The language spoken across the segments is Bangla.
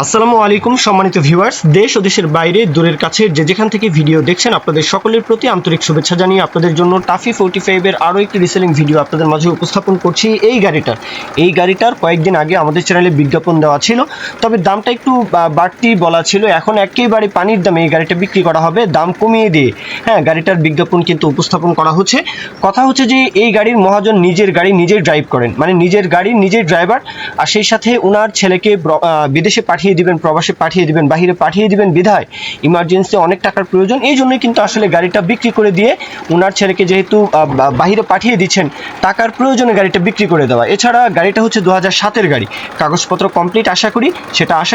আসসালামু আলাইকুম সম্মানিত ভিউয়ার্স, দেশ ও দেশের বাইরে দূরের কাছে যে যেখান থেকে ভিডিও দেখছেন আপনাদের সকলের প্রতি আন্তরিক শুভেচ্ছা জানিয়ে আপনাদের জন্য টাফি 45 এর আরও একটি রিসেলিং ভিডিও আপনাদের মাঝে উপস্থাপন করছি। এই গাড়িটার কয়েকদিন আগে আমাদের চ্যানেলে বিজ্ঞাপন দেওয়া ছিল, তবে দামটা একটু বাড়তি বলা ছিল। এখন একেবারে পানির দামে এই গাড়িটা বিক্রি করা হবে, দাম কমিয়ে দিয়ে। হ্যাঁ, গাড়িটার বিজ্ঞাপন কিন্তু উপস্থাপন করা হচ্ছে। কথা হচ্ছে যে এই গাড়ির মহাজন নিজের গাড়ি নিজেই ড্রাইভ করেন, মানে নিজের গাড়ি নিজের ড্রাইভার, আর সেই সাথে ওনার ছেলেকে বিদেশে পাঠিয়ে দিবেন, প্রবাসে পাঠিয়ে দিবেন, বাহিরে পাঠিয়ে দিবেন বিধায় ইমার্জেন্সি অনেক টাকার প্রয়োজন। এই জন্যই কিন্তু আসলে গাড়িটা বিক্রি করে দিয়ে ওনার ছেলেকে যেহেতু বাহিরে পাঠিয়ে দিচ্ছেন, টাকার প্রয়োজনে গাড়িটা বিক্রি করে দেওয়া। এছাড়া গাড়িটা হচ্ছে 2007-এর গাড়ি, কাগজপত্র কমপ্লিট। আশা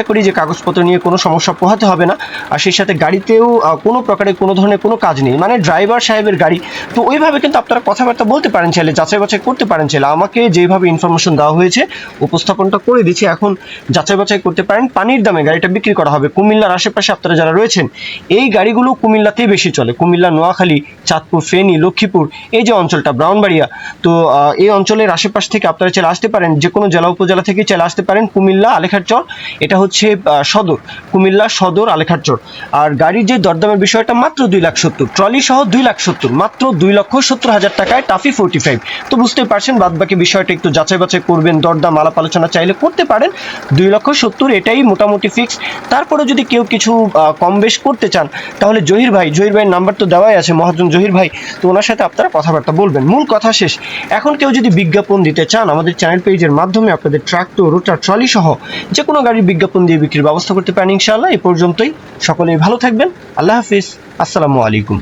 করি যে কাগজপত্র নিয়ে কোনো সমস্যা পোহাতে হবে না। আর সেই সাথে গাড়িতেও কোনো প্রকারের কোনো ধরনের কোনো কাজ নেই, মানে ড্রাইভার সাহেবের গাড়ি। তো ওইভাবে কিন্তু আপনারা কথাবার্তা বলতে পারেন, চাইলে যাচাই বাছাই করতে পারেন। চাইলে আমাকে যেভাবে ইনফরমেশন দেওয়া হয়েছে উপস্থাপনটা করে দিচ্ছি, এখন যাচাই বাছাই করতে পারেন। পানির দামে গাড়িটা বিক্রি করা হবে। কুমিল্লার আশেপাশে আপনারা যারা রয়েছেন, এই গাড়িগুলো কুমিল্লাতেই বেশি চলে। কুমিল্লা, নোয়াখালী, চাঁদপুর, ফেনী, লক্ষ্মীপুর, এই যে অঞ্চলটা, ব্রাহ্মণবাড়িয়া, তো এই অঞ্চলের আশেপাশ থেকে আপনারা চলে আসতে পারেন। যে কোনো জেলা উপজেলা থেকে চলে আসতে পারেন। কুমিল্লা আলেখারচর, এটা হচ্ছে সদর, কুমিল্লা সদর আলেখারচর। আর গাড়ির যে দরদামের বিষয়টা মাত্র 2,70,000, ট্রলি সহ 2,70,000, মাত্র 2,70,000 টাকায় টাফি 45। তো বুঝতেই পারছেন, বাদ বাকি বিষয়টা একটু যাচাই বাছাই করবেন, দরদাম আলাপ আলোচনা চাইলে করতে পারেন। 2,70,000 এটাই মোটামুটি ফিক্স। তারপরে যদি কেউ কিছু কম বেশ করতে চান, তাহলে জহির ভাইয়ের নাম্বার তো দেওয়াই আছে, মহাজন জহির ভাই, তো ওনার সাথে আপনারা কথাবার্তা বলবেন। মূল কথা শেষ। এখন কেউ যদি বিজ্ঞাপন দিতে চান, আমাদের চ্যানেল পেজের মাধ্যমে আপনাদের ট্রাক্টর, রোটার, ট্রলি সহ যে কোনো গাড়ির বিজ্ঞাপন দিয়ে বিক্রির ব্যবস্থা করতে পারেন ইনশাআল্লাহ। এই পর্যন্তই। সকলেই ভালো থাকবেন। আল্লাহ হাফিজ। আসসালামু আলাইকুম।